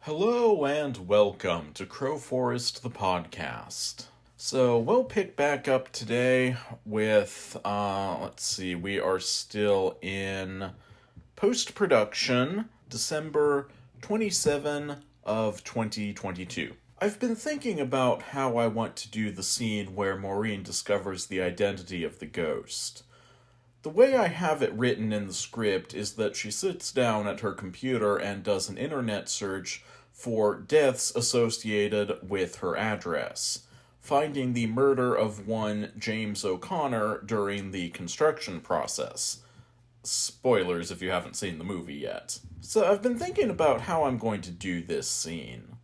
Hello and welcome to Crowforest the podcast. So we'll pick back up today with, we are still in post-production, December 27 of 2022. I've been thinking about how I want to do the scene where Maureen discovers the identity of the ghost. The way I have it written in the script is that she sits down at her computer and does an internet search for deaths associated with her address, finding the murder of one James O'Connor during the construction process. Spoilers if you haven't seen the movie yet. So I've been thinking about how I'm going to do this scene.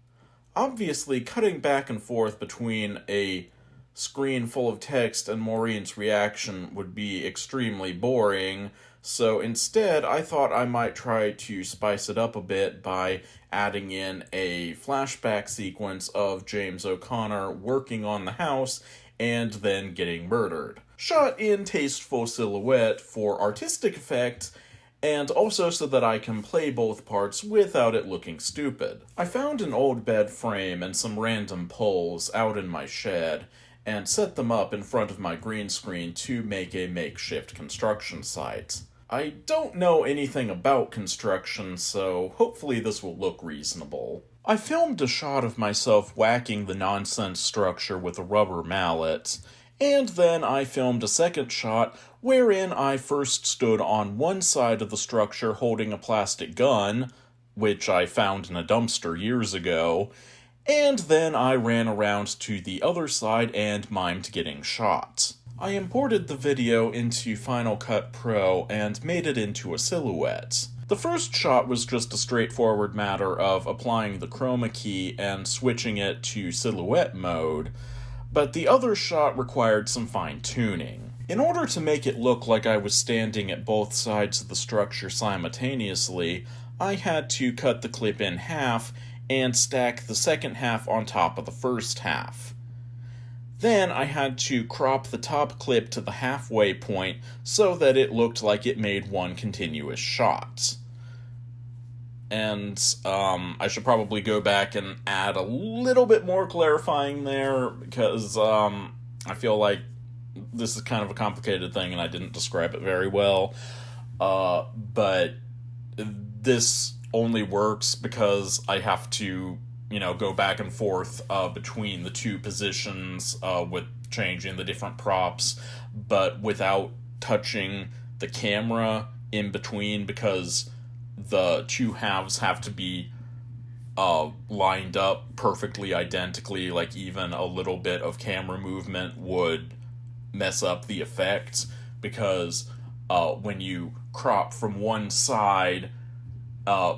Obviously, cutting back and forth between a screen full of text and Maureen's reaction would be extremely boring, so instead I thought I might try to spice it up a bit by adding in a flashback sequence of James O'Connor working on the house and then getting murdered. Shot in tasteful silhouette for artistic effect, and also so that I can play both parts without it looking stupid. I found an old bed frame and some random poles out in my shed, and set them up in front of my green screen to make a makeshift construction site. I don't know anything about construction, so hopefully this will look reasonable. I filmed a shot of myself whacking the nonsense structure with a rubber mallet, and then I filmed a second shot wherein I first stood on one side of the structure holding a plastic gun, which I found in a dumpster years ago, and then I ran around to the other side and mimed getting shot. I imported the video into Final Cut Pro and made it into a silhouette. The first shot was just a straightforward matter of applying the chroma key and switching it to silhouette mode, but the other shot required some fine-tuning. In order to make it look like I was standing at both sides of the structure simultaneously, I had to cut the clip in half and stack the second half on top of the first half. Then I had to crop the top clip to the halfway point so that it looked like it made one continuous shot. And I should probably go back and add a little bit more clarifying there, because I feel like this is kind of a complicated thing and I didn't describe it very well. But this only works because I have to, go back and forth between the two positions with changing the different props, but without touching the camera in between, because the two halves have to be lined up perfectly identically. Like, even a little bit of camera movement would mess up the effect, because when you crop from one side,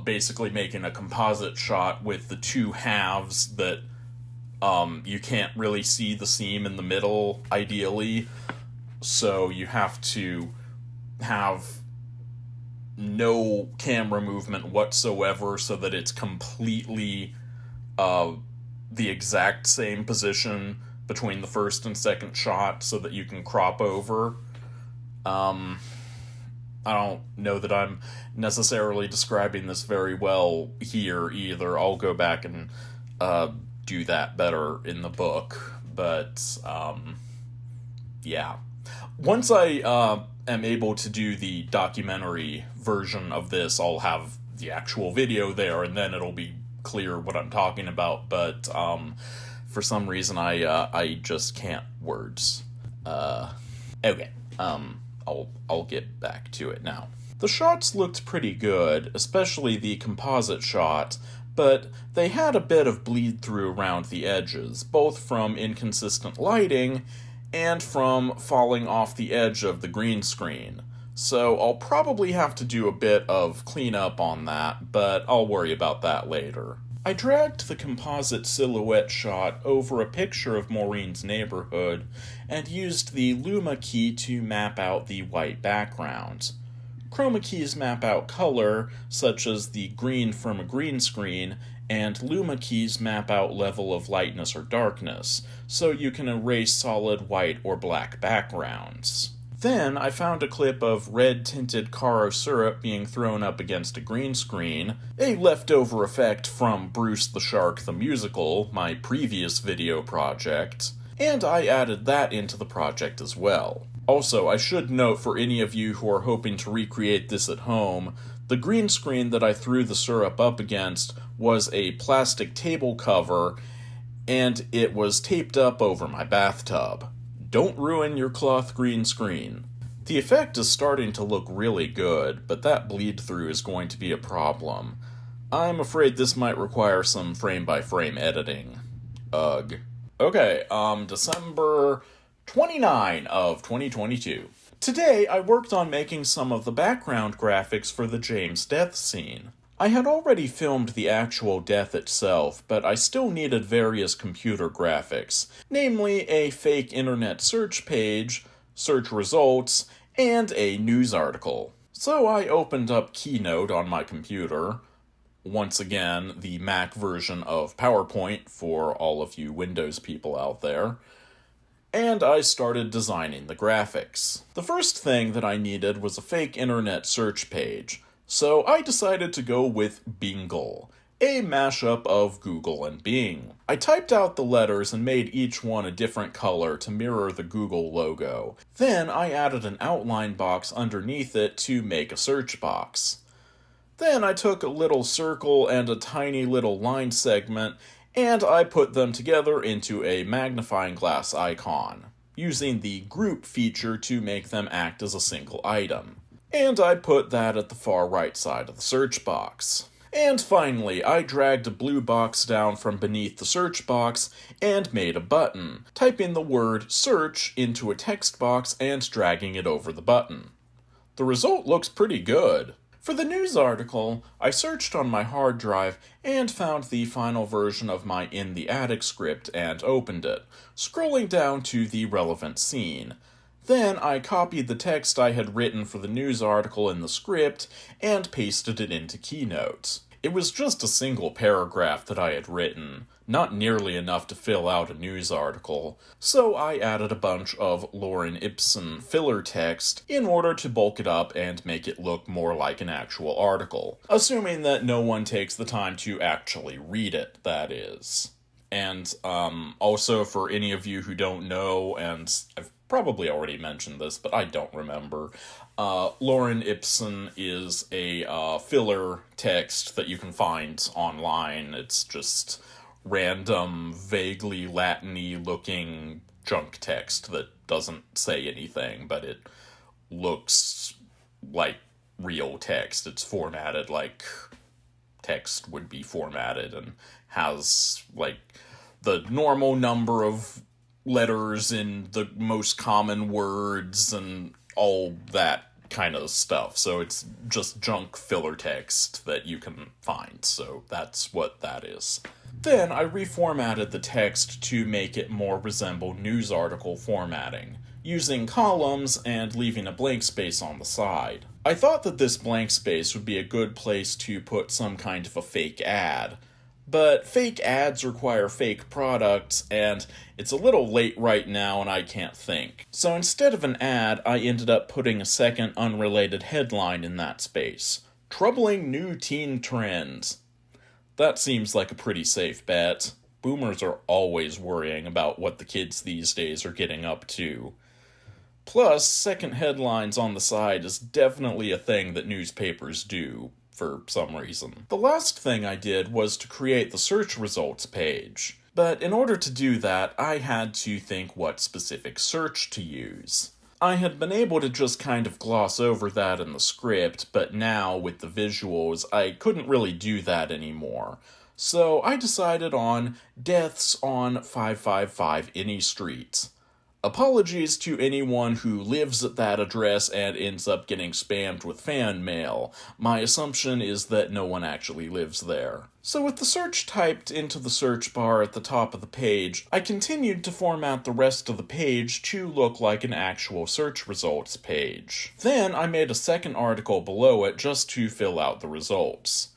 basically making a composite shot with the two halves that you can't really see the seam in the middle, ideally. So you have to have no camera movement whatsoever so that it's completely the exact same position between the first and second shot so that you can crop over. I don't know that I'm necessarily describing this very well here either. I'll go back and do that better in the book. But, yeah. Once I am able to do the documentary version of this, I'll have the actual video there, and then it'll be clear what I'm talking about. But for some reason, I just can't words. Okay. I'll get back to it now. The shots looked pretty good, especially the composite shot, but they had a bit of bleed-through around the edges, both from inconsistent lighting and from falling off the edge of the green screen. So I'll probably have to do a bit of cleanup on that, but I'll worry about that later. I dragged the composite silhouette shot over a picture of Maureen's neighborhood and used the Luma key to map out the white background. Chroma keys map out color, such as the green from a green screen, and Luma keys map out level of lightness or darkness, so you can erase solid white or black backgrounds. Then I found a clip of red-tinted Caro syrup being thrown up against a green screen, a leftover effect from Bruce the Shark the Musical, my previous video project, and I added that into the project as well. Also, I should note for any of you who are hoping to recreate this at home, the green screen that I threw the syrup up against was a plastic table cover, and it was taped up over my bathtub. Don't ruin your cloth green screen. The effect is starting to look really good, but that bleed through is going to be a problem. I'm afraid this might require some frame-by-frame editing. Ugh. Okay, December 29 of 2022. Today, I worked on making some of the background graphics for the James death scene. I had already filmed the actual death itself, but I still needed various computer graphics, namely a fake internet search page, search results, and a news article. So I opened up Keynote on my computer, once again the Mac version of PowerPoint for all of you Windows people out there, and I started designing the graphics. The first thing that I needed was a fake internet search page, so I decided to go with Bingle, a mashup of Google and Bing. I typed out the letters and made each one a different color to mirror the Google logo. Then I added an outline box underneath it to make a search box. Then I took a little circle and a tiny little line segment, and I put them together into a magnifying glass icon, using the group feature to make them act as a single item. And I put that at the far right side of the search box. And finally, I dragged a blue box down from beneath the search box and made a button, typing the word search into a text box and dragging it over the button. The result looks pretty good. For the news article, I searched on my hard drive and found the final version of my In the Attic script and opened it, scrolling down to the relevant scene. Then I copied the text I had written for the news article in the script and pasted it into Keynote. It was just a single paragraph that I had written, not nearly enough to fill out a news article, so I added a bunch of Lorem Ipsum filler text in order to bulk it up and make it look more like an actual article, assuming that no one takes the time to actually read it, that is. And also for any of you who don't know, and I've probably already mentioned this, but I don't remember, Lorem Ipsum is a filler text that you can find online. It's just random, vaguely Latin-y looking junk text that doesn't say anything, but it looks like real text. It's formatted like text would be formatted and has like the normal number of letters in the most common words and all that kind of stuff. So it's just junk filler text that you can find. So that's what that is. Then I reformatted the text to make it more resemble news article formatting, using columns and leaving a blank space on the side. I thought that this blank space would be a good place to put some kind of a fake ad, but fake ads require fake products, and it's a little late right now and I can't think. So instead of an ad, I ended up putting a second unrelated headline in that space. Troubling new teen trends. That seems like a pretty safe bet. Boomers are always worrying about what the kids these days are getting up to. Plus, second headlines on the side is definitely a thing that newspapers do, for some reason. The last thing I did was to create the search results page. But in order to do that, I had to think what specific search to use. I had been able to just kind of gloss over that in the script, but now, with the visuals, I couldn't really do that anymore. So I decided on deaths on 555 any street. Apologies to anyone who lives at that address and ends up getting spammed with fan mail. My assumption is that no one actually lives there. So with the search typed into the search bar at the top of the page, I continued to format the rest of the page to look like an actual search results page. Then I made a second article below it just to fill out the results.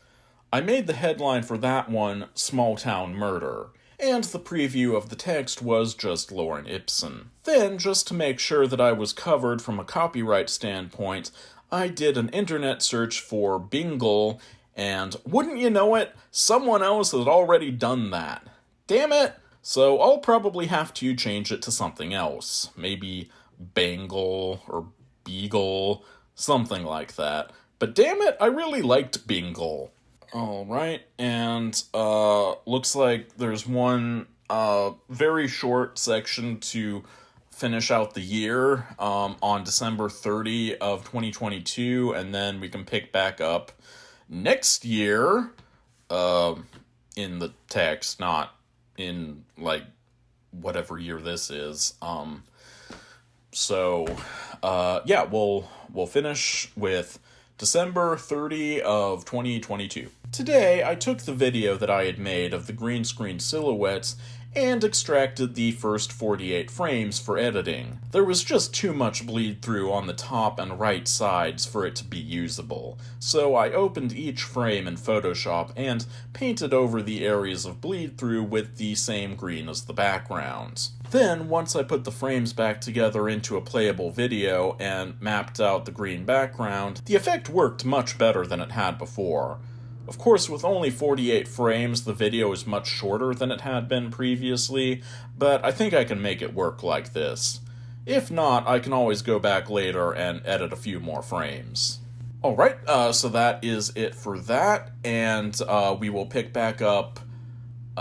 I made the headline for that one, Small Town Murder, and the preview of the text was just Lauren Ibsen. Then, just to make sure that I was covered from a copyright standpoint, I did an internet search for Bingle, and wouldn't you know it, someone else had already done that. Damn it! So I'll probably have to change it to something else. Maybe Bangle or Beagle, something like that. But damn it, I really liked Bingle. Alright, and looks like there's one very short section to finish out the year on December 30 of 2022, and then we can pick back up next year in the text, not in, like, whatever year this is. Yeah, we'll finish with December 30 of 2022. Today, I took the video that I had made of the green screen silhouettes and extracted the first 48 frames for editing. There was just too much bleed through on the top and right sides for it to be usable, so I opened each frame in Photoshop and painted over the areas of bleed through with the same green as the background. Then, once I put the frames back together into a playable video and mapped out the green background, the effect worked much better than it had before. Of course, with only 48 frames, the video is much shorter than it had been previously, but I think I can make it work like this. If not, I can always go back later and edit a few more frames. Alright, so that is it for that, and we will pick back up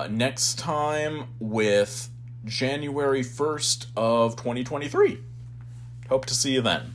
next time with January 1st of 2023. Hope to see you then.